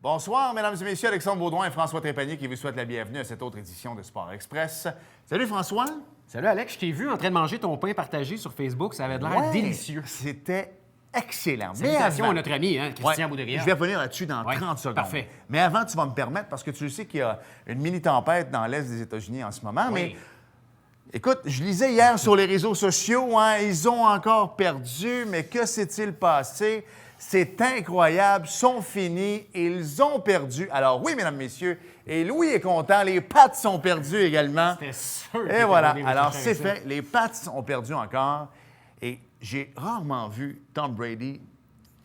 Bonsoir, mesdames et messieurs, Alexandre Baudouin et François Trépanier qui vous souhaitent la bienvenue à cette autre édition de Sport Express. Salut François! Salut Alex, je t'ai vu en train de manger ton pain partagé sur Facebook, ça avait l'air délicieux. C'était excellent. Salutations à notre ami, Christian Boudérias. Je vais revenir là-dessus dans 30 secondes. Parfait. Mais avant, tu vas me permettre, parce que tu sais qu'il y a une mini-tempête dans l'est des États-Unis en ce moment, mais écoute, je lisais hier sur les réseaux sociaux, ils ont encore perdu, mais que s'est-il passé? C'est incroyable, sont finis, ils ont perdu. Alors oui, mesdames, messieurs, et Louis est content, les Pats sont perdus également. C'était sûr. Et voilà, alors c'est fait, les Pats ont perdu encore. Et j'ai rarement vu Tom Brady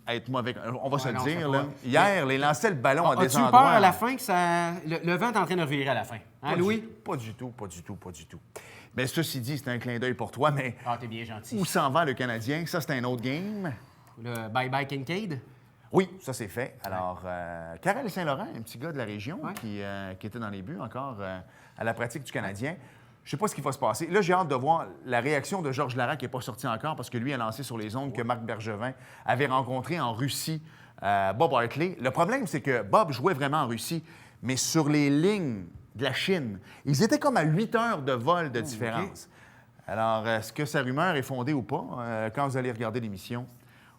être mauvais. On va se le dire, là. Hier, il lançait le ballon à des endroits... As-tu peur à la fin que ça... Le vent est en train de revirer à la fin? Hein, Louis? Pas du tout. Mais ceci dit, c'est un clin d'œil pour toi, mais... Ah, t'es bien gentil. Où s'en va le Canadien? Ça, c'est un autre game. Le bye-bye Kincaid? Oui, ça, c'est fait. Alors, Karel Saint-Laurent, un petit gars de la région qui était dans les buts encore à la pratique du Canadien. Je ne sais pas ce qui va se passer. Là, j'ai hâte de voir la réaction de Georges Larac qui n'est pas sorti encore parce que lui a lancé sur les ondes que Marc Bergevin avait rencontré en Russie Bob Hartley. Le problème, c'est que Bob jouait vraiment en Russie, mais sur les lignes de la Chine. Ils étaient comme à 8 heures de vol de différence. Alors, est-ce que sa rumeur est fondée ou pas? Quand vous allez regarder l'émission,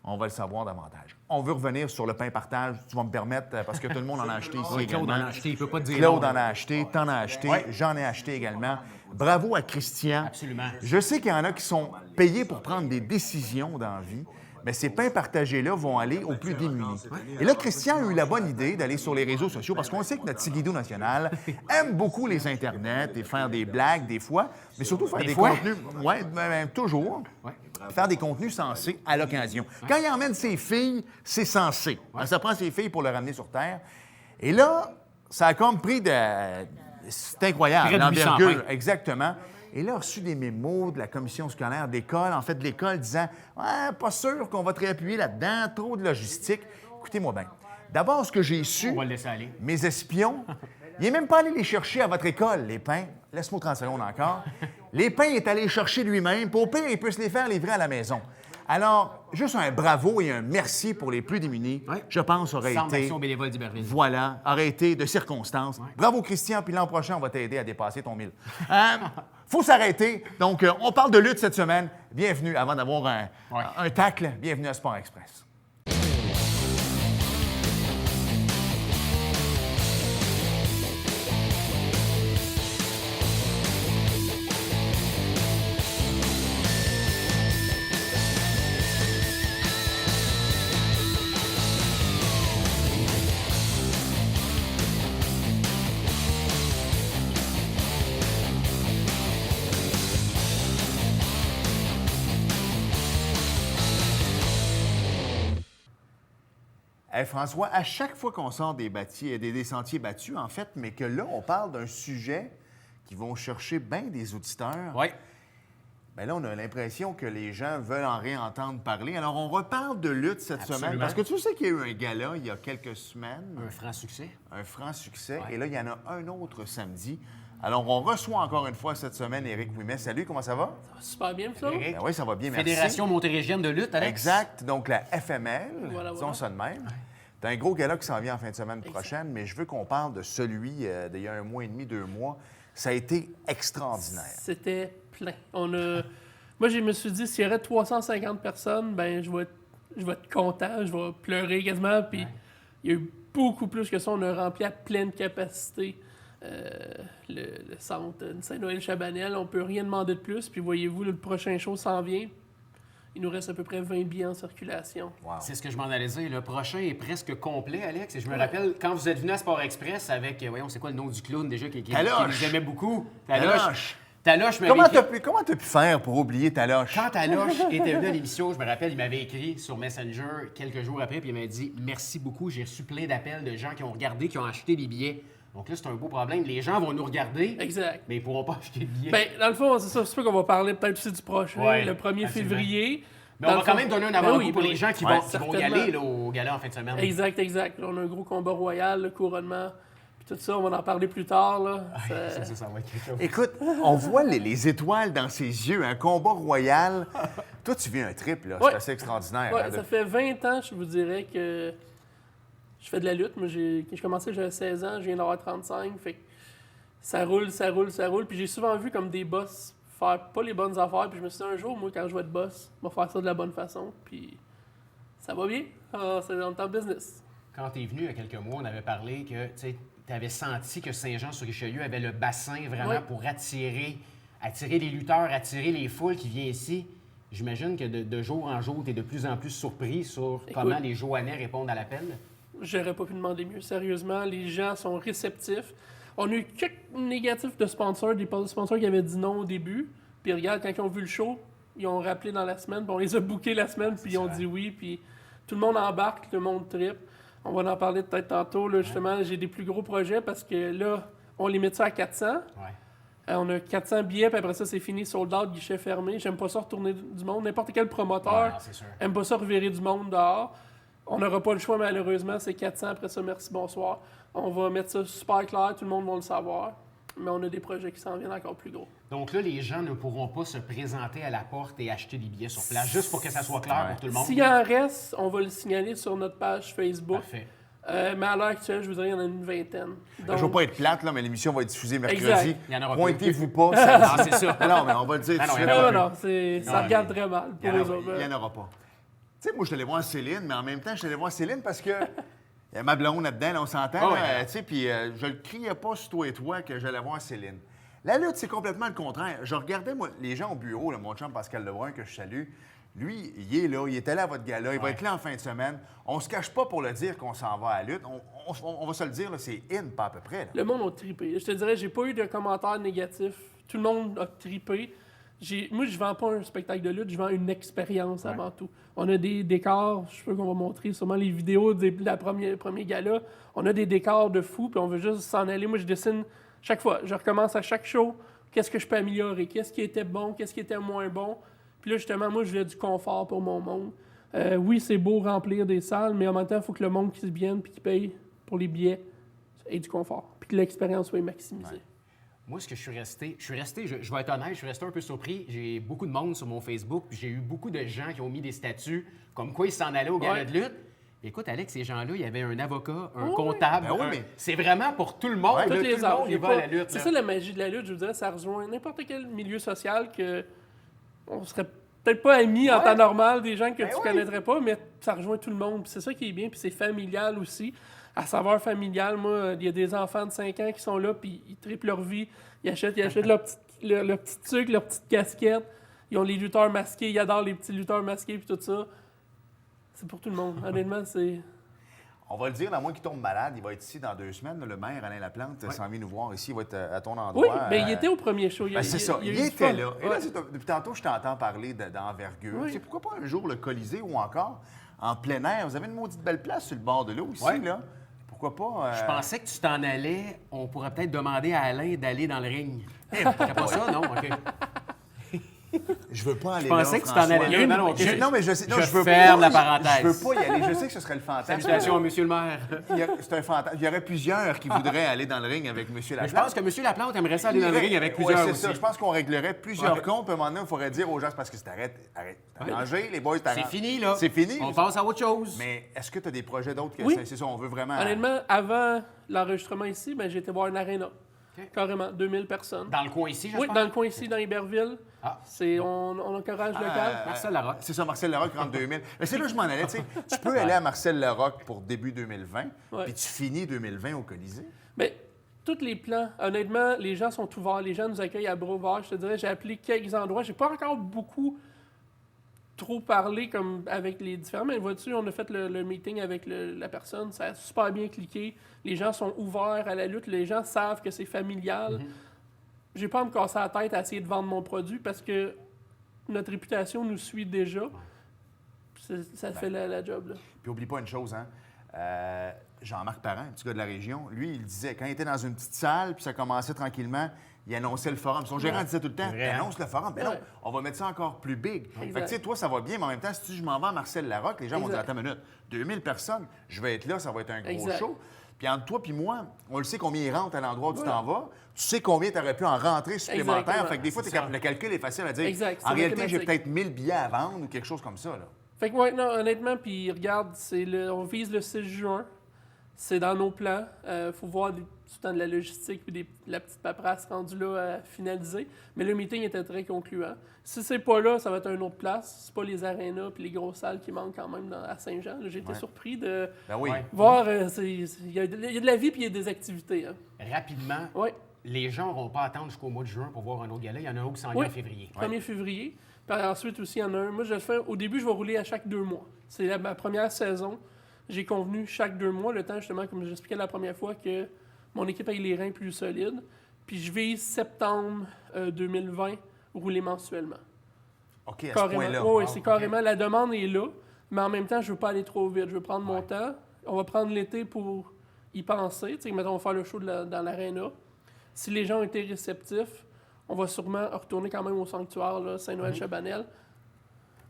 on va le savoir davantage. On veut revenir sur le pain partage. Tu vas me permettre, parce que tout le monde en a acheté ici également. Claude en a acheté, il ne peut pas te dire Claude non, en a acheté, t'en as acheté, j'en ai acheté également. Bravo à Christian. Absolument. Je sais qu'il y en a qui sont payés pour prendre des décisions dans la vie, mais ces pains partagés-là vont aller aux plus démunis. Et là, Christian a eu la bonne idée d'aller sur les réseaux sociaux, parce qu'on sait que notre Tigidou national aime beaucoup les internets et faire des blagues des fois, mais surtout faire des contenus... Oui, toujours. Faire des contenus sensés à l'occasion. Quand il emmène ses filles, c'est sensé. Ça prend ses filles pour le ramener sur Terre. Et là, ça a comme pris de... C'est incroyable, l'envergure. Exactement. Et là, a reçu des mémos de la commission scolaire d'école, en fait, de l'école, disant « Ouais, pas sûr qu'on va te réappuyer là-dedans, trop de logistique. » Écoutez-moi bien. D'abord, ce que j'ai su, on va le laisser aller. Mes espions, il n'est même pas allé les chercher à votre école, les pains. Laisse-moi 30 secondes encore. Les pains, il est allé les chercher lui-même. Puis au pire, il peut se les faire livrer à la maison. Alors, juste un bravo et un merci pour les plus démunis, je pense, aurait Centre été... d'action bénévole d'Iberville. Voilà, aurait été de circonstances. Bravo, Christian, puis l'an prochain, on va t'aider à dépasser ton 1000. Faut s'arrêter. Donc, on parle de lutte cette semaine. Bienvenue, avant d'avoir un tacle, bienvenue à Sport Express. Hey François, à chaque fois qu'on sort des sentiers battus, en fait, mais que là, on parle d'un sujet qui vont chercher bien des auditeurs, bien là, on a l'impression que les gens veulent en réentendre parler. Alors, on reparle de lutte cette semaine, parce que tu sais qu'il y a eu un gala il y a quelques semaines. Un franc succès. Un franc succès. Et là, il y en a un autre samedi. Alors, on reçoit encore une fois cette semaine Éric Ouimet. Salut, comment ça va? Ça va super bien, ça? Ben oui, ça va bien, merci. Fédération montérégienne de lutte, Alex. Exact. Donc, la FML, voilà. disons ça de même. C'est un gros gala qui s'en vient en fin de semaine prochaine, mais je veux qu'on parle de celui d'il y a 1 mois et demi, 2 mois. Ça a été extraordinaire. C'était plein. Moi, je me suis dit, s'il y aurait 350 personnes, ben je vais être content, je vais pleurer quasiment. Puis il y a eu beaucoup plus que ça. On a rempli à pleine capacité le centre Saint-Noël-Chabanel. On ne peut rien demander de plus. Puis voyez-vous, le prochain show s'en vient. Il nous reste à peu près 20 billets en circulation. Wow. C'est ce que je m'en allais dire. Le prochain est presque complet, Alex. Et je me rappelle, quand vous êtes venu à Sport Express avec, voyons, c'est quoi le nom du clown déjà qui nous aimait beaucoup? Taloche. Taloche m'avait Comment t'as pu faire pour oublier Taloche? Quand Taloche était venu à l'émission, je me rappelle, il m'avait écrit sur Messenger quelques jours après, puis il m'a dit « Merci beaucoup, j'ai reçu plein d'appels de gens qui ont regardé, qui ont acheté des billets. » Donc là, c'est un beau problème. Les gens vont nous regarder, exact. Mais ils ne pourront pas acheter de billets. Bien, dans le fond, c'est ça. C'est sûr qu'on va parler peut-être aussi du prochain, le 1er février. Mais on va quand même donner un avant-goût pour les gens qui vont y aller là, au gala en fin de semaine. Exact. Là, on a un gros combat royal, le couronnement. Puis tout ça, on va en parler plus tard. Là. Ça va être quelque chose. Écoute, on voit les étoiles dans ses yeux, un combat royal. Toi, tu vis un trip, là. C'est assez extraordinaire. Ça fait 20 ans, je vous dirais, que je fais de la lutte. Moi, quand j'ai commencé, j'avais 16 ans, je viens d'avoir 35. Fait que ça roule, ça roule, ça roule. Puis j'ai souvent vu comme des boss faire pas les bonnes affaires. Puis je me suis dit, un jour, moi, quand je vais être boss, je vais faire ça de la bonne façon. Puis ça va bien. C'est dans le temps business. Quand tu es venu il y a quelques mois, on avait parlé que tu avais senti que Saint-Jean-sur-Richelieu avait le bassin vraiment pour attirer les lutteurs, attirer les foules qui viennent ici. J'imagine que de jour en jour, tu es de plus en plus surpris sur comment les Joannais répondent à l'appel. J'aurais pas pu demander mieux. Sérieusement, les gens sont réceptifs. On a eu quelques négatifs de sponsors, des sponsors qui avaient dit non au début. Puis regarde, quand ils ont vu le show, ils ont rappelé dans la semaine, puis on les a bookés la semaine, puis ils ont dit oui, puis tout le monde embarque, le monde tripe. On va en parler peut-être tantôt. Là, justement, j'ai des plus gros projets parce que là, on limite ça à 400. On a 400 billets, puis après ça, c'est fini, sold out, guichet fermé. J'aime pas ça retourner du monde. N'importe quel promoteur aime pas ça revirer du monde dehors. On n'aura pas le choix, malheureusement. C'est 400, après ça, merci, bonsoir. On va mettre ça super clair, tout le monde va le savoir. Mais on a des projets qui s'en viennent encore plus gros. Donc là, les gens ne pourront pas se présenter à la porte et acheter des billets sur place, juste pour que ça soit clair pour tout le monde. S'il en reste, on va le signaler sur notre page Facebook. Parfait. Mais à l'heure actuelle, je vous dirais, il y en a une vingtaine. Donc... Je ne veux pas être plate, là, mais l'émission va être diffusée mercredi. Exact. Il y en aura Pointez-vous pas. Ça... c'est ça. Non, mais on va le dire. Ça regarde très mal pour les autres. Il n'y en aura pas. Tu sais, moi, je suis allé voir Céline, mais en même temps, je suis allé voir Céline parce que il y a ma blonde là-dedans, là, on s'entend. Tu sais, puis je le criais pas sur toi et toi que j'allais voir Céline. La lutte, c'est complètement le contraire. Je regardais, moi, les gens au bureau, là, mon chum Pascal Lebrun, que je salue. Lui, il est là, il était là à votre gala, il va être là en fin de semaine. On se cache pas pour le dire qu'on s'en va à la lutte. On va se le dire, là, c'est in, pas à peu près. Là. Le monde a trippé. Je te dirais, j'ai pas eu de commentaires négatifs. Tout le monde a trippé. Moi, je vends pas un spectacle de lutte, je vends une expérience avant tout. On a des décors, je sais pas qu'on va montrer sûrement les vidéos de la premier gala. On a des décors de fou, puis on veut juste s'en aller. Moi, je dessine chaque fois. Je recommence à chaque show. Qu'est-ce que je peux améliorer? Qu'est-ce qui était bon? Qu'est-ce qui était moins bon? Puis là, justement, moi, je voulais du confort pour mon monde. Oui, c'est beau remplir des salles, mais en même temps, il faut que le monde qui se vienne puis qui paye pour les billets ait du confort. Puis que l'expérience soit maximisée. Ouais. Moi, ce que je suis resté, je vais être honnête, je suis resté un peu surpris. J'ai beaucoup de monde sur mon Facebook, puis j'ai eu beaucoup de gens qui ont mis des statuts comme quoi ils s'en allaient au gala de lutte. Écoute, Alex, ces gens-là, il y avait un avocat, un comptable. Mais... C'est vraiment pour tout le monde. Tous les tout le monde, il va à la lutte. C'est ça la magie de la lutte, je vous dirais. Ça rejoint n'importe quel milieu social que on serait peut-être pas amis en temps normal, des gens que tu connaîtrais pas, mais ça rejoint tout le monde. Puis c'est ça qui est bien, puis c'est familial aussi. À saveur familiale, moi, il y a des enfants de 5 ans qui sont là, puis ils triplent leur vie. Ils achètent leur petit truc, leur petite casquette. Ils ont les lutteurs masqués, ils adorent les petits lutteurs masqués, puis tout ça. C'est pour tout le monde. Honnêtement, c'est... On va le dire, à moins qu'il tombe malade, il va être ici dans 2 semaines. Le maire, Alain Laplante, s'en vient nous voir ici. Il va être à ton endroit. Oui, mais il était au premier show. C'est ça, il était là. Et là, depuis tantôt, je t'entends parler d'envergure. Oui. C'est pourquoi pas un jour le Colisée ou encore en plein air? Vous avez une maudite belle place sur le bord de l'eau ici, là. Pourquoi pas? Je pensais que tu t'en allais. On pourrait peut-être demander à Alain d'aller dans le ring. T'as pas ça, non? OK. Je veux pas aller là. Je pensais que tu t'en allais. Non, mais je sais. Non, je veux ferme pas, la parenthèse. Je veux pas y aller. Je sais que ce serait le fantasme. Salutations à M. le maire. C'est un fantasme. Il y aurait plusieurs qui voudraient aller dans le ring avec M. Laplante. Mais je pense que M. Laplante aimerait ça aller dans le ring avec plusieurs aussi. C'est ça. Je pense qu'on réglerait plusieurs comptes. À un moment donné, il faudrait dire aux gens, c'est parce que c'est arrête. Arrangez, les boys, c'est fini, là. C'est fini. On passe à autre chose. Mais est-ce que tu as des projets d'autres que oui. C'est ça, on veut vraiment... Honnêtement, avant l'enregistrement ici, j'ai été voir une aréna. Okay. Carrément, 2000 personnes. Dans le coin ici, j'espère? Oui, dans le coin ici, dans Iberville. On encourage local. Marcel Larocque. C'est ça, Marcel Larocque rentre 2000. Mais c'est là que je m'en allais, tu sais. Tu peux aller à Marcel Larocque pour début 2020, puis tu finis 2020 au Colisée. Bien, tous les plans, honnêtement, les gens sont ouverts. Les gens nous accueillent à bras ouverts. Je te dirais, j'ai appelé quelques endroits. J'ai pas encore beaucoup trop parlé comme avec les différents, mais vois-tu, on a fait le meeting avec la personne, ça a super bien cliqué, les gens sont ouverts à la lutte, les gens savent que c'est familial. J'ai pas à me casser la tête à essayer de vendre mon produit parce que notre réputation nous suit déjà. Ça fait la job, là. Puis oublie pas une chose, hein. Jean-Marc Parent, un petit gars de la région, lui, il disait, quand il était dans une petite salle, puis ça commençait tranquillement, il annonçait le forum. Son gérant disait tout le temps, annonce le forum. Mais non, on va mettre ça encore plus big. Fait que, tu sais, toi, ça va bien, mais en même temps, si je m'en vais à Marcel Larocque, les gens vont dire, attends une minute, 2000 personnes, je vais être là, ça va être un gros show. Puis entre toi puis moi, on le sait combien il rentre à l'endroit où tu t'en vas. Tu sais combien tu aurais pu en rentrer supplémentaire. Exactement. Fait que des fois, le calcul est facile à dire. En réalité, j'ai peut-être 1000 billets à vendre ou quelque chose comme ça, là. Fait que, non, honnêtement, puis regarde, on vise le 6 juin. C'est dans nos plans. Il faut voir tout le temps de la logistique et la petite paperasse rendue là à finaliser. Mais le meeting était très concluant. Si c'est pas là, ça va être une autre place. C'est pas les arénas et les grosses salles qui manquent quand même à Saint-Jean. J'ai été surpris de voir. Il y a de la vie et il y a des activités. Hein. Rapidement, les gens n'auront pas à attendre jusqu'au mois de juin pour voir un autre gala. Il y en a un qui s'en vient en février. 1er février. Puis ensuite aussi, il y en a un. Moi, je le fais. Au début, je vais rouler à chaque 2 mois. C'est ma première saison. J'ai convenu chaque 2 mois, le temps justement, comme j'expliquais la première fois, que mon équipe ait les reins plus solides. Puis je vise septembre 2020, rouler mensuellement. OK, à ce Carrément. point-là. Oui, c'est carrément. La demande est là, mais en même temps, je ne veux pas aller trop vite. Je veux prendre mon temps. On va prendre l'été pour y penser. Tu sais, mettons, on va faire le show dans l'aréna. Si les gens ont été réceptifs, on va sûrement retourner quand même au sanctuaire, là, Saint-Noël-Chabanel.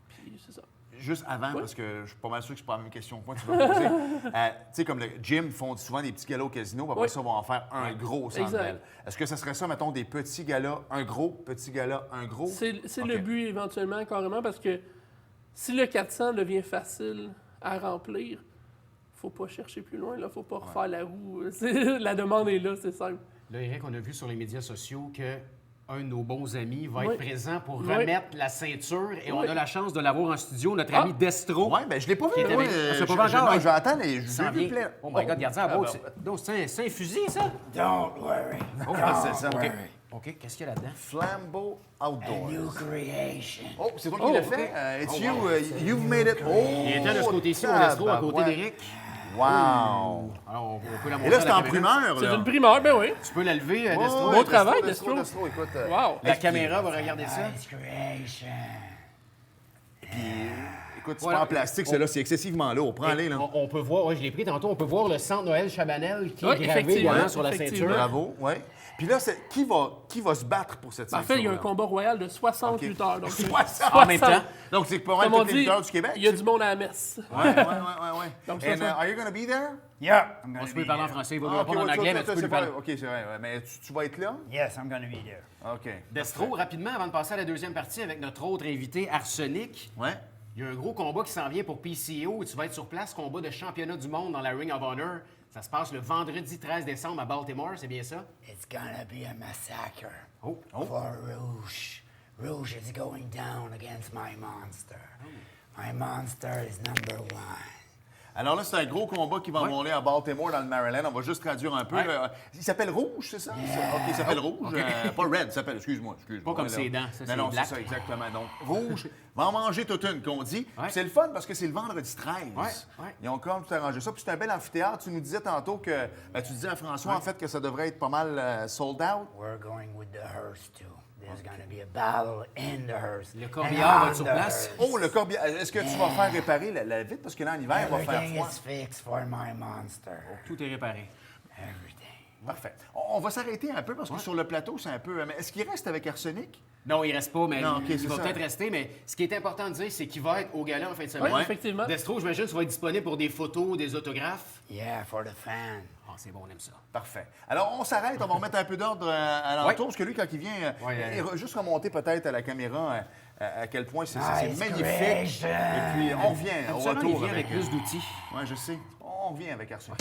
Puis c'est ça. Juste avant, parce que je suis pas mal sûr que c'est pas la même question que moi tu vas poser. Tu sais, comme le gym font souvent des petits galas au casino, puis après ça, on va en faire un gros au Centre Bell. Est-ce que ça serait ça, mettons, des petits galas, un gros, petit gala, un gros? C'est le but éventuellement, carrément, parce que si le 400 devient facile à remplir, faut pas chercher plus loin, là, faut pas refaire la roue. La demande est là, c'est simple. Là, Éric, on a vu sur les médias sociaux que un de nos bons amis va être présent pour remettre la ceinture et on a la chance de l'avoir en studio, notre ami Destro. Oui, bien, je l'ai pas vu. Je vais attendre et je s'en lui vient. Oh my God, regarde ça à bord. Donc, c'est un fusil, ça? Don't worry. C'est ça. OK, qu'est-ce qu'il y a là-dedans? Flambeau Outdoors. New creation. Oh, c'est toi qui l'as fait? It's you. You've made it. Il était de ce côté-ci, mon Destro, à côté d'Éric. Wow! Alors, on peut la montrer. Et là, à c'est la en caméra. primeur, C'est là. une primeur, ben oui. Tu peux la lever, Destro. Bon travail, Destro. Destro, écoute. Wow. La caméra va regarder ça. Nice creation. Écoute, c'est pas en plastique, celui-là, c'est excessivement lourd. Prends-les, là. On peut voir, je l'ai pris tantôt, on peut voir le Centre Noël Chabanel qui est gravé effectivement, également sur la effectivement. ceinture. Bravo, oui. Puis là, qui va se battre pour cette En ceinture? fait, il y a un combat royal de 60 lutteurs. Donc 60 en même temps. Donc, c'est pas Comme mal on tous les dit, lutteurs du Québec. il y a du monde à la messe. Ouais. Donc, And 60. are you going to be there? Yeah, I'm On gonna se peut be parler en there. français, il va Ah, nous répondre en anglais, mais tu peux lui parler. OK, c'est vrai. Ouais. Mais tu vas être là? Yes, I'm gonna be there. OK. Destro, rapidement, avant de passer à la deuxième partie avec notre autre invité, Arsenic, Ouais. il y a un gros combat qui s'en vient pour PCO et tu vas être sur place, combat de championnat du monde dans la Ring of Honor. Ça se passe le vendredi 13 décembre à Baltimore, c'est bien ça? It's gonna be a massacre. Oh. For Rouge. Rouge is going down against my monster. My monster is number 1. Alors là, c'est un gros combat qui va envoler à Baltimore, dans le Maryland. On va juste traduire un peu. Ouais. Là. Il s'appelle Rouge, c'est ça? OK, il s'appelle Rouge. Pas Red, il s'appelle, excuse-moi. Pas comme là. ses dents, ça, c'est Non, black. c'est ça, exactement. Donc, Rouge va en manger toute une, qu'on dit. Ouais. Puis c'est le fun parce que c'est le vendredi 13. Ouais. Ils ont comme tout arrangé ça. Puis c'est un bel amphithéâtre. Tu nous disais tantôt que... tu disais à François, en fait, que ça devrait être pas mal sold out. We're going with the hearse, too. There's gonna be a battle in the hearse. Le corbillard va And être sur on the place. hearse. Oh, le corbillard. Est-ce que tu vas faire réparer la vitre? Parce que là, en hiver, il va faire Everything froid. is fixed for my monster. Tout est réparé. Everything. Parfait. On va s'arrêter un peu parce que sur le plateau, c'est un peu... Mais est-ce qu'il reste avec Arsenic? Non, il reste pas, mais Non, OK, il c'est va ça. peut-être rester. Mais ce qui est important de dire, c'est qu'il va être au gala en fin de semaine. Oui, effectivement. Destro, j'imagine, tu vas être disponible pour des photos, des autographes. Yeah, for the fan. Ah, c'est bon, on aime ça. Parfait. Alors, on s'arrête, on va remettre un peu d'ordre à l'entour, Ouais. parce que lui, quand il vient, Ouais. juste remonter peut-être à la caméra à quel point c'est Nice magnifique. creation. Et puis, on revient au Absolument, il retour vient avec plus d'outils. Oui, je sais. On revient avec Arsenic.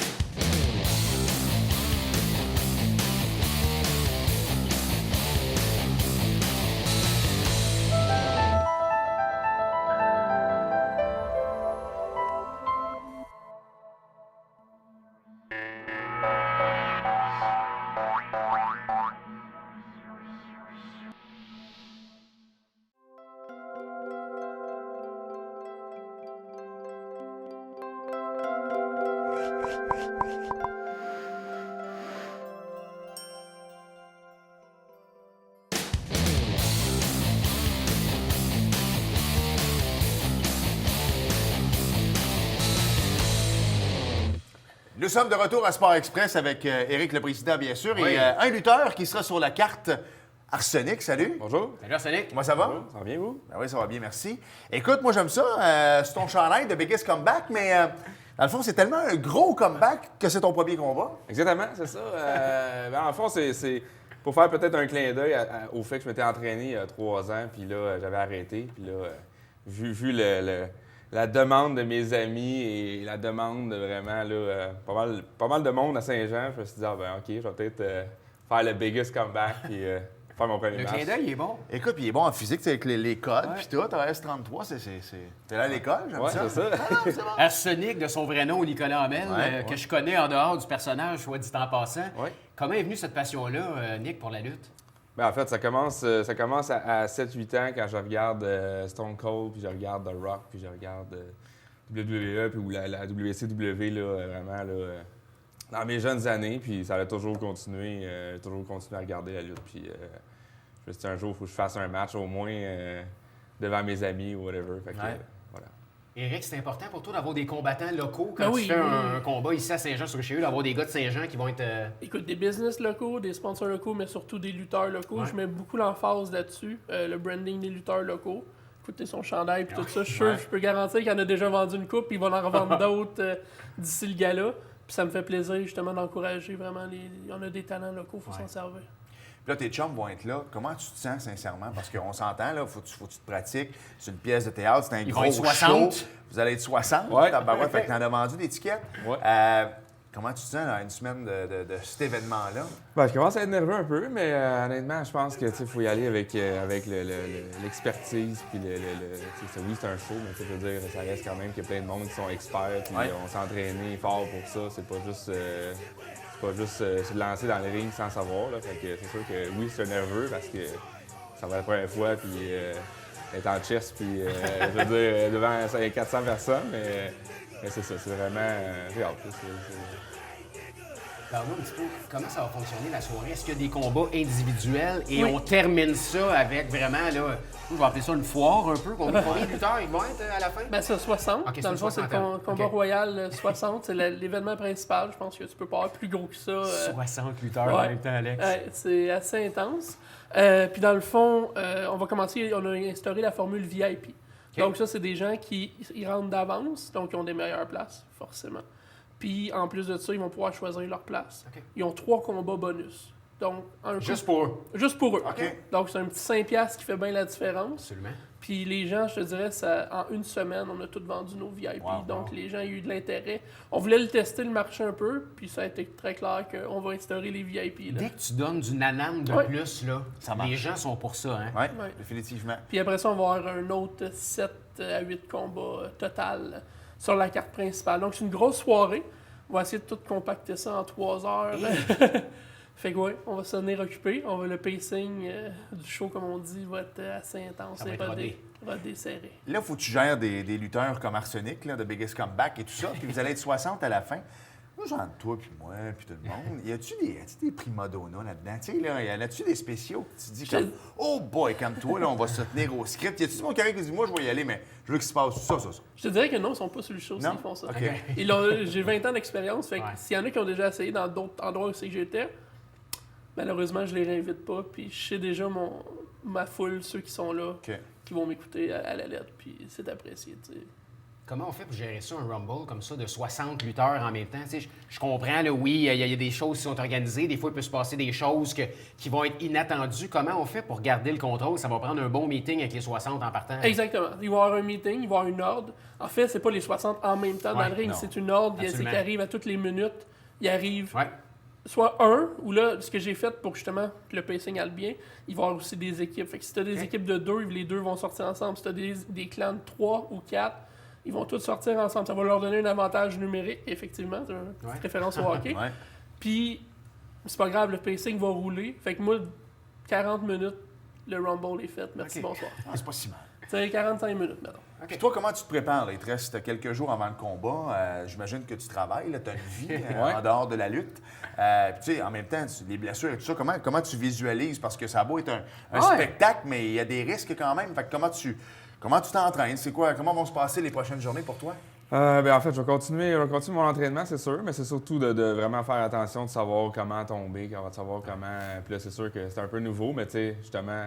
Nous sommes de retour à Sport Express avec Éric, le président, bien sûr, Oui. et un lutteur qui sera sur la carte, Arsenic. Salut. Bonjour. Salut Arsenic. Comment ça va? Bonjour, ça va bien, vous? Ben oui, ça va bien, merci. Écoute, moi, j'aime ça. C'est ton chandail de Biggest Comeback, mais dans le fond, c'est tellement un gros comeback que c'est ton premier combat. Exactement, c'est ça. En fond, c'est pour faire peut-être un clin d'œil au fait que je m'étais entraîné il y a 3 ans, puis là, j'avais arrêté. Puis là, vu la demande de mes amis et la demande de vraiment là, pas mal de monde à Saint-Jean, je me suis dit, ah ben OK, je vais peut-être faire le biggest comeback puis faire mon premier Le match. clin d'œil, il est bon. Écoute, puis il est bon en physique, tu sais, avec les codes, puis tout. T'as S33, t'es là à l'école, j'aime Ouais, ça. c'est ça. Ah, c'est bon. Arsenic, de son vrai nom, Nicolas Hamel, Ouais, que je connais en dehors du personnage, soit dit en passant. Ouais. Comment est venue cette passion-là, Nick, pour la lutte? Ben, en fait, ça commence à 7-8 ans quand je regarde Stone Cold, puis je regarde The Rock, puis je regarde WWE, puis ou la WCW, là, vraiment, là, dans mes jeunes années, puis ça a toujours continué à regarder la lutte. Puis je me suis dit, un jour, il faut que je fasse un match au moins devant mes amis ou whatever. Fait que, Ouais. voilà. Éric, c'est important pour toi d'avoir des combattants locaux quand Ben tu oui, fais oui. un combat ici à Saint-Jean-sur-Richelieu, d'avoir des gars de Saint-Jean qui vont être... Écoute, des business locaux, des sponsors locaux, mais surtout des lutteurs locaux. Ouais. Je mets beaucoup l'emphase là-dessus. Le branding des lutteurs locaux. Écoutez son chandail puis tout ça. Je peux garantir qu'il en a déjà vendu une coupe, puis il va en revendre d'autres d'ici le gala. Puis ça me fait plaisir justement d'encourager vraiment Il y en a des talents locaux, il faut s'en servir. Puis là, tes chums vont être là. Comment tu te sens, sincèrement? Parce qu'on s'entend, là, faut que tu te pratiques. C'est une pièce de théâtre, c'est un Ils gros vont être 60. show. Vous allez être 60. Ouais. Tabarouette, fait que t'en as vendu des tickets. Ouais. Comment tu te sens dans une semaine de cet événement-là? Ben, je commence à être nerveux un peu, mais honnêtement, je pense que faut y aller avec l'expertise. Puis oui, c'est un show, mais je veux dire, ça reste quand même qu'il y a plein de monde qui sont experts. Puis on s'est entraîné fort pour ça. C'est pas juste se lancer dans le ring sans savoir. Là. Fait que c'est sûr que oui, c'est nerveux parce que ça va la première fois. Puis être en chest, puis je veux dire, devant 400 personnes. Mais c'est ça, c'est vraiment. J'ai hâte. Parle-nous un petit peu, comment ça va fonctionner la soirée? Est-ce qu'il y a des combats individuels et Oui. on termine ça avec vraiment, là, je vais appeler ça une foire un peu. Combien de lutteurs ils vont être à la fin? Ben, c'est 60. Ok, c'est Dans le fond, c'est le soixantaine. combat Ok. royal 60. C'est l'événement principal. Je pense que tu peux pas avoir plus gros que ça. 60 lutteurs ouais. en même temps, Alex. Ouais, c'est assez intense. Puis dans le fond, on va commencer, on a instauré la formule VIP. Ok. Donc ça, c'est des gens qui ils rentrent d'avance, donc ils ont des meilleures places, forcément. Puis en plus de ça, ils vont pouvoir choisir leur place. Ok. Ils ont 3 combats bonus. Donc, Juste pour eux. juste pour eux. OK. Donc c'est un petit 5$ qui fait bien la différence. Absolument. Puis les gens, je te dirais, en une semaine, on a tous vendu nos VIP. Wow, donc wow. les gens ont eu de l'intérêt. On voulait le tester, le marché un peu, puis ça a été très clair qu'on va instaurer les VIP. Là. Dès que tu donnes du nanane de Ouais. plus, là, Ça marche. les gens sont pour ça. Hein? Oui, Ouais. définitivement. Puis après ça, on va avoir un autre 7 à 8 combats total sur la carte principale. Donc c'est une grosse soirée. On va essayer de tout compacter ça en 3 heures. Fait que ouais, on va se tenir occupé. Le pacing du show, comme on dit, va être assez intense Ça va et être rodé. rodé serré. Là, il faut que tu gères des lutteurs comme Arsenic, là, de Biggest Comeback et tout ça, puis vous allez être 60 à la fin. Moi, genre toi, puis moi, puis tout le monde, y a-tu des prima donnas là-dedans? Tu sais, là, y a-tu des spéciaux que tu dis comme, oh boy, comme toi, là, on va se tenir au script? Y a-tu mon carré qui dit, moi, je vais y aller, mais je veux qu'il se passe ça. Je te dirais que non, ils sont pas sur le show Non? s'ils font ça. OK. J'ai 20 ans d'expérience, fait que Ouais. s'il y en a qui ont déjà essayé dans d'autres endroits où c'est que j'étais, malheureusement, je les réinvite pas. Puis je sais déjà ma foule, ceux qui sont là, OK. qui vont m'écouter à la lettre, puis c'est apprécié, tu sais. Comment on fait pour gérer ça, un Rumble comme ça, de 60 lutteurs en même temps? Tu sais, je comprends, là, oui, il y a des choses qui sont organisées. Des fois, il peut se passer des choses qui vont être inattendues. Comment on fait pour garder le contrôle? Ça va prendre un bon meeting avec les 60 en partant. Exactement. Il va y avoir un meeting, il va y avoir une ordre. En fait, c'est pas les 60 en même temps dans Ouais, le ring, non. c'est une ordre. C'est Absolument. qui arrive à toutes les minutes. Il arrive Ouais. soit un, ou là, ce que j'ai fait pour justement que le pacing aille bien, il va y avoir aussi des équipes. Fait que si tu as des équipes de 2, les 2 vont sortir ensemble. Si tu as des clans de 3 ou 4, ils vont tous sortir ensemble. Ça va leur donner un avantage numérique, effectivement. C'est une petite Ouais. référence au hockey. Ouais. Puis, c'est pas grave, le pacing va rouler. Fait que moi, 40 minutes, le Rumble est fait. Merci, OK. bonsoir. Ah, c'est pas si mal. C'est 45 minutes, maintenant. Puis toi, comment tu te prépares? Là? Il te reste quelques jours avant le combat. J'imagine que tu travailles, tu as une vie en dehors de la lutte. Puis tu sais, en même temps, les blessures et tout ça, comment tu visualises? Parce que ça a beau être un Ouais. spectacle, mais il y a des risques quand même. Fait que comment tu t'entraînes? C'est quoi? Comment vont se passer les prochaines journées pour toi? En fait, je vais continuer mon entraînement, c'est sûr, mais c'est surtout de vraiment faire attention, de savoir comment tomber, de savoir comment. Puis là, c'est sûr que c'est un peu nouveau, mais tu sais, justement,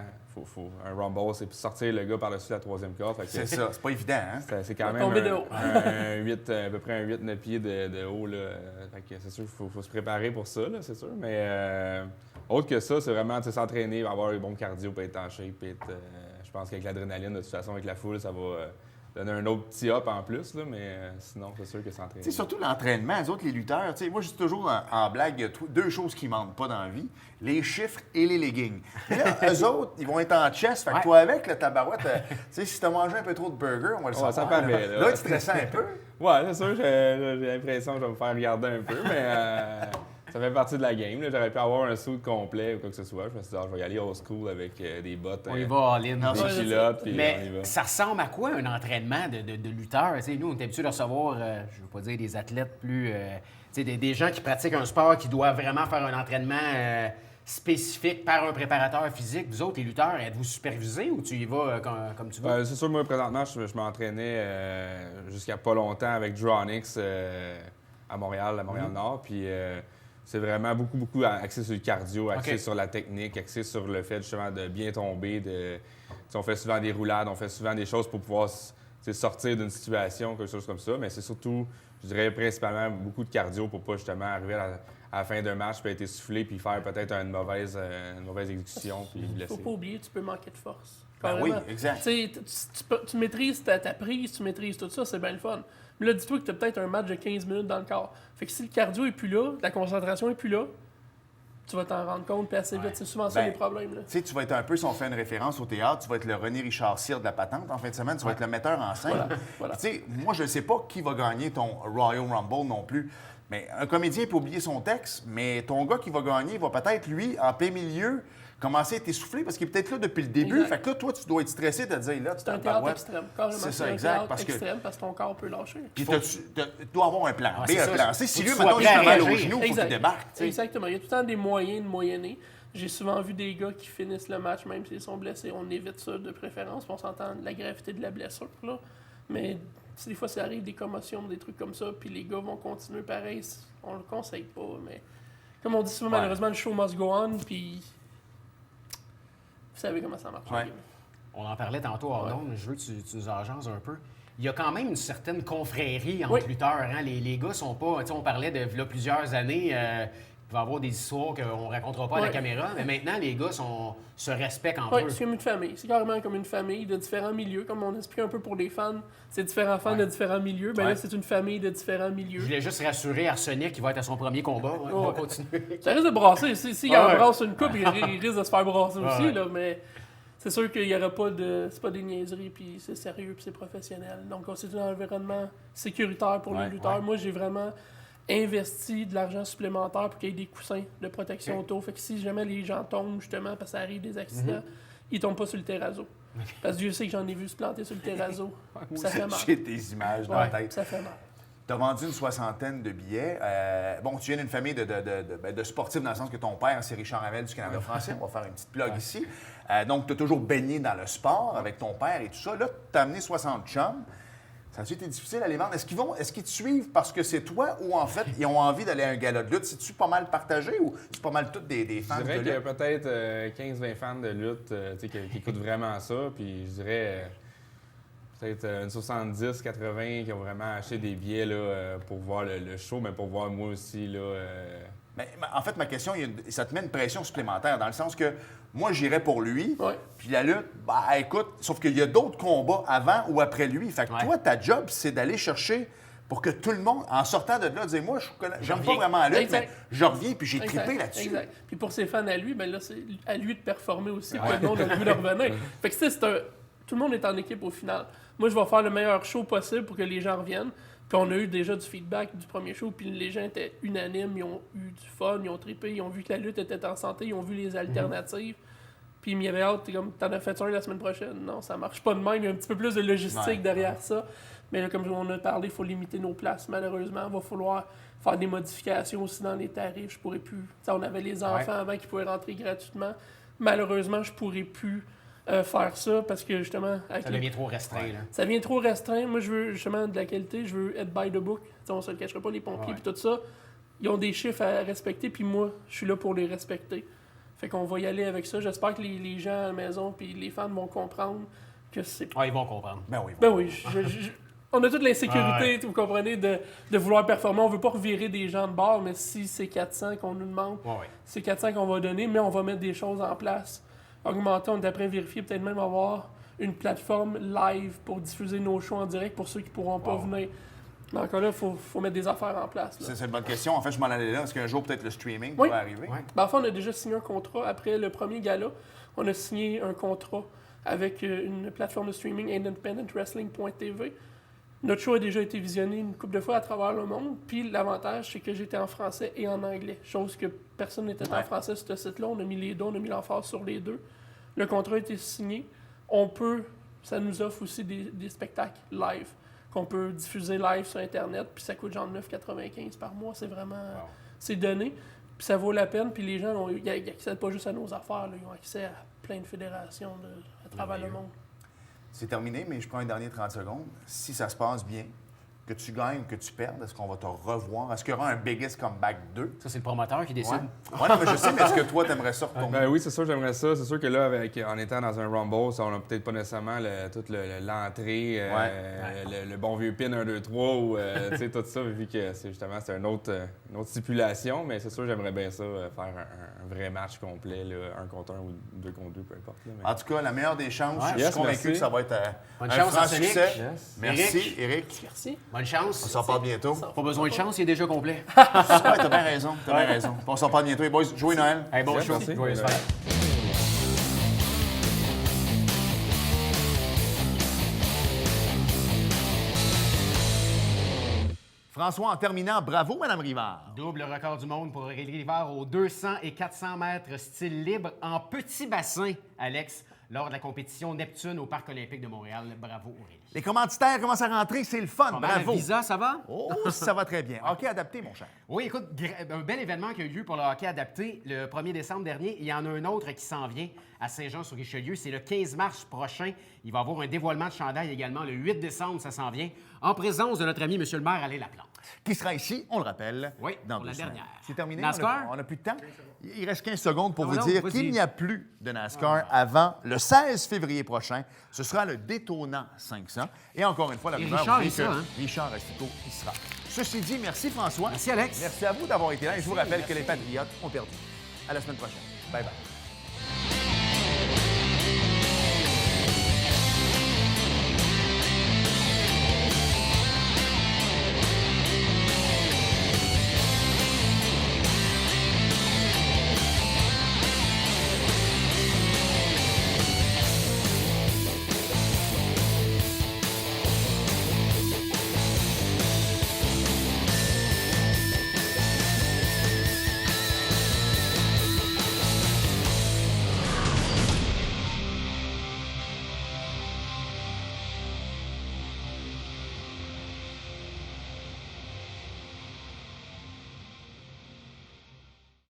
faut un Rumble, c'est sortir le gars par-dessus la 3e corde. Fait que C'est ça, c'est pas évident, hein? c'est quand même Tomber de haut. à peu près un 8-9 pieds de haut. Là. Fait que c'est sûr qu'il faut se préparer pour ça, là, c'est sûr. Mais autre que ça, c'est vraiment s'entraîner, avoir un bon cardio pour être en shape. Je pense qu'avec l'adrénaline, de toute façon, avec la foule, ça va donner un autre petit hop en plus, là, mais sinon, c'est sûr que c'est entraîné. Tu sais, surtout l'entraînement, les autres, les lutteurs, tu sais, moi, je dis toujours en blague, il y a deux choses qui ne manquent pas dans la vie, les chiffres et les leggings. Et là, eux autres, ils vont être en chest, fait que toi avec, le tabarouette, tu sais, si tu as mangé un peu trop de burger, on va le savoir. Ça paraît, là. Là, tu stressais un peu. Ouais, c'est sûr, j'ai l'impression que je vais me faire regarder un peu, mais ça fait partie de la game. Là. J'aurais pu avoir un suit complet ou quoi que ce soit. Je me suis dit, je vais y aller old school avec des bottes, On y va all-in. des culottes, puis on y Mais va. ça ressemble à quoi un entraînement de lutteur? Tu sais, nous, on est habitués de recevoir, je ne veux pas dire des athlètes plus... tu sais, des gens qui pratiquent un sport qui doivent vraiment faire un entraînement spécifique par un préparateur physique. Vous autres, les lutteurs, êtes-vous supervisés ou tu y vas comme tu veux? C'est sûr, moi, présentement, je m'entraînais jusqu'à pas longtemps avec Drew Onyx à Montréal Nord. Puis c'est vraiment beaucoup axé sur le cardio, axé sur la technique, axé sur le fait justement de bien tomber. On fait souvent des roulades, on fait souvent des choses pour pouvoir sortir d'une situation, quelque chose comme ça. Mais c'est surtout, je dirais principalement beaucoup de cardio pour pas justement arriver à la fin d'un match, puis être essoufflé, puis faire peut-être une mauvaise exécution, puis blesser. Faut pas oublier, tu peux manquer de force. Ben oui, Carrément. exact. Tu maîtrises ta prise, tu maîtrises tout ça, c'est bien le fun. Mais là, dis-toi que tu as peut-être un match de 15 minutes dans le corps. Fait que si le cardio est plus là, la concentration est plus là, tu vas t'en rendre compte, puis assez vite. C'est souvent ça les problèmes. Là. Tu sais, tu vas être un peu, si on fait une référence au théâtre, tu vas être le René Richard Cyr de la patente. En fin de semaine, tu vas être le metteur en scène. Voilà. Tu sais, moi, je ne sais pas qui va gagner ton Royal Rumble non plus. Mais un comédien peut oublier son texte, mais ton gars qui va gagner va peut-être, lui, en plein milieu, commencer à être essoufflé parce qu'il est peut-être là depuis le début. Exact. Fait que là, toi, tu dois être stressé de te dire, là, tu C'est un t'en théâtre parouettes. extrême, carrément. C'est ça, un exact. théâtre Parce que extrême parce que ton corps peut lâcher. puis tu dois avoir un plan B, c'est un ça. plan C. Si Faut lui, que tu maintenant, sois il a prêt à mal au réagir. genou, il faut qu'il débarque. tu sais. Exactement. Il y a tout le temps des moyens de moyenner. J'ai souvent vu des gars qui finissent le match même s'ils sont blessés. On évite ça de préférence. On s'entend de la gravité de la blessure. Là. Mais des fois, ça arrive des commotions, des trucs comme ça, puis les gars vont continuer pareil. On le conseille pas, mais comme on dit souvent, malheureusement, le show must go on, puis vous savez comment ça marche. Ouais. On en parlait tantôt hors d'onde, je veux que tu nous agences un peu. Il y a quand même une certaine confrérie entre lutteurs. Hein? Les gars sont pas... Tu sais, on parlait de là, plusieurs années, il va y avoir des histoires qu'on ne racontera pas à la caméra, mais maintenant, les gars se respectent entre Oui, eux. c'est comme une famille. C'est carrément comme une famille de différents milieux. Comme on explique un peu pour les fans, c'est différents fans de différents milieux. Ben là, c'est une famille de différents milieux. Je voulais juste rassurer Arsenic qui va être à son premier combat. On va continuer. Ça risque de brasser. S'il brasse une coupe, il risque de se faire brasser aussi. Là, mais c'est sûr qu'il n'y aura pas de... C'est pas des niaiseries, puis c'est sérieux, puis c'est professionnel. Donc, c'est un environnement sécuritaire pour les lutteurs. Moi, j'ai vraiment investi de l'argent supplémentaire pour qu'il y ait des coussins de protection auto. Fait que si jamais les gens tombent, justement, parce que ça arrive des accidents, ils tombent pas sur le terrazzo. Parce que Dieu sait que j'en ai vu se planter sur le terrazzo. Ça fait mal. J'ai des images dans la tête. Ça fait mal. Tu as vendu une 60aine de billets. Bon, tu viens d'une famille de sportifs dans le sens que ton père, c'est Richard Hamel du Canada français. On va faire une petite plug ici. Donc, tu as toujours baigné dans le sport avec ton père et tout ça. Là, tu as amené 60 chums. Ça a été difficile à les vendre. Est-ce qu'ils te suivent parce que c'est toi ou en fait, ils ont envie d'aller à un gala de lutte? C'est-tu pas mal partagé ou c'est pas mal toutes des fans Je de dirais qu'il y a lutte? peut-être 15-20 fans de lutte qui écoutent vraiment ça. Puis je dirais peut-être une 70-80 qui ont vraiment acheté des billets là, pour voir le show, mais pour voir moi aussi. Là, Mais, en fait, ma question, ça te met une pression supplémentaire dans le sens que moi, j'irais pour lui, puis la lutte, écoute, sauf qu'il y a d'autres combats avant ou après lui. Fait que toi, ta job, c'est d'aller chercher pour que tout le monde, en sortant de là, dise moi, j'aime pas vraiment la lutte, mais je reviens puis j'ai trippé là-dessus. Exact. Puis pour ses fans à lui, ben là, c'est à lui de performer aussi, pour que le monde a le goût de revenir. Fait que tout le monde est en équipe au final. Moi, je vais faire le meilleur show possible pour que les gens reviennent. Puis on a eu déjà du feedback du premier show, puis les gens étaient unanimes, ils ont eu du fun, ils ont trippé, ils ont vu que la lutte était en santé, ils ont vu les alternatives. Puis ils m'y avaient hâte, comme, t'en as fait un la semaine prochaine. Non, ça marche pas de même, il y a un petit peu plus de logistique derrière ça. Mais là, comme on a parlé, il faut limiter nos places, malheureusement. Il va falloir faire des modifications aussi dans les tarifs. Je pourrais plus... T'sais, on avait les enfants avant qui pouvaient rentrer gratuitement. Malheureusement, je pourrais plus faire ça parce que justement... Ça devient trop restreint. Là. Ça devient trop restreint. Moi, je veux justement de la qualité. Je veux être by the book. T'sais, on se le cachera pas, les pompiers et tout ça. Ils ont des chiffres à respecter, puis moi, je suis là pour les respecter. Fait qu'on va y aller avec ça. J'espère que les gens à la maison puis les fans vont comprendre que c'est... Ah, ils vont comprendre. Ben oui. Ben oui, on a toute l'insécurité, vous comprenez, de vouloir performer. On veut pas revirer des gens de bord, mais si c'est 400 qu'on nous demande, c'est 400 qu'on va donner, mais on va mettre des choses en place. Augmenter, on est après vérifier, peut-être même avoir une plateforme live pour diffuser nos shows en direct pour ceux qui ne pourront pas venir. Mais encore là, il faut mettre des affaires en place. Là. C'est une bonne question. En fait, je m'en allais là. Est-ce qu'un jour, peut-être le streaming Oui. pourrait arriver? Ben, enfin, on a déjà signé un contrat. Après le premier gala, on a signé un contrat avec une plateforme de streaming, independentwrestling.tv. Notre show a déjà été visionné une couple de fois à travers le monde. Puis l'avantage, c'est que j'étais en français et en anglais. Chose que personne n'était en français sur ce site-là. On a mis les deux, on a mis l'emphase sur les deux. Le contrat a été signé. Ça nous offre aussi des spectacles live qu'on peut diffuser live sur Internet. Puis ça coûte genre 9,95 par mois. C'est vraiment... C'est donné. Puis ça vaut la peine. Puis les gens, ils n'accèdent pas juste à nos affaires. Là. Ils ont accès à plein de fédérations à travers le monde. C'est terminé, mais je prends un dernier 30 secondes. Si ça se passe bien, que tu gagnes, que tu perdes, est-ce qu'on va te revoir? Est-ce qu'il y aura un Biggest Comeback 2? Ça, c'est le promoteur qui décide. Ouais, non, mais je sais, mais est-ce que toi, t'aimerais ça retourner? Ben oui, c'est sûr, j'aimerais ça. C'est sûr que là, en étant dans un Rumble, ça, on n'a peut-être pas nécessairement toute l'entrée, le bon vieux pin 1, 2, 3, ou tu sais, tout ça, vu que c'est une autre stipulation. Mais c'est sûr, j'aimerais bien ça, faire un vrai match complet, là, 1 contre 1 ou 2 contre 2, peu importe. Là, mais... En tout cas, la meilleure des chances. Je suis Yes, convaincu merci. que ça va être Bonne un chance, franc Arsenic. succès. Yes. Merci, Éric. Merci. Bonne chance. On s'en parle bientôt. Pas besoin de chance, il est déjà complet. Ouais, t'as bien raison. T'as bien raison. On s'en parle bientôt. Les boys, joyeux Noël. Hey, bon Yes, show. merci. Joyeuse Ouais. fête. François, en terminant, bravo, Mme Rivard. Double record du monde pour Aurélie Rivard aux 200 et 400 mètres style libre en petit bassin, Alex, lors de la compétition Neptune au Parc olympique de Montréal. Bravo, Aurélie. Les commanditaires commencent à rentrer, c'est le fun. Comment Bravo. le visa, ça va? Oh, ça va très bien. Hockey adapté, mon cher. Oui, écoute, un bel événement qui a eu lieu pour le hockey adapté le 1er décembre dernier. Il y en a un autre qui s'en vient à Saint-Jean-sur-Richelieu. C'est le 15 mars prochain. Il va y avoir un dévoilement de chandail également. Le 8 décembre, ça s'en vient. En présence de notre ami M. le maire Alain Laplante. Qui sera ici, on le rappelle, Oui, dans pour 2 la semaines. dernière. C'est terminé. NASCAR? On n'a plus de temps. Il reste 15 secondes pour Non, vous non, dire vas-y. qu'il n'y a plus de NASCAR avant le 16 février prochain. Ce sera le Daytona 500. Et encore une fois, la Et rumeur Richard dit est ça, que hein? Richard Restico y sera. Ceci dit, merci François. Merci, Alex. Merci à vous d'avoir été là. Et je vous rappelle que les Patriotes ont perdu. À la semaine prochaine. Bye bye.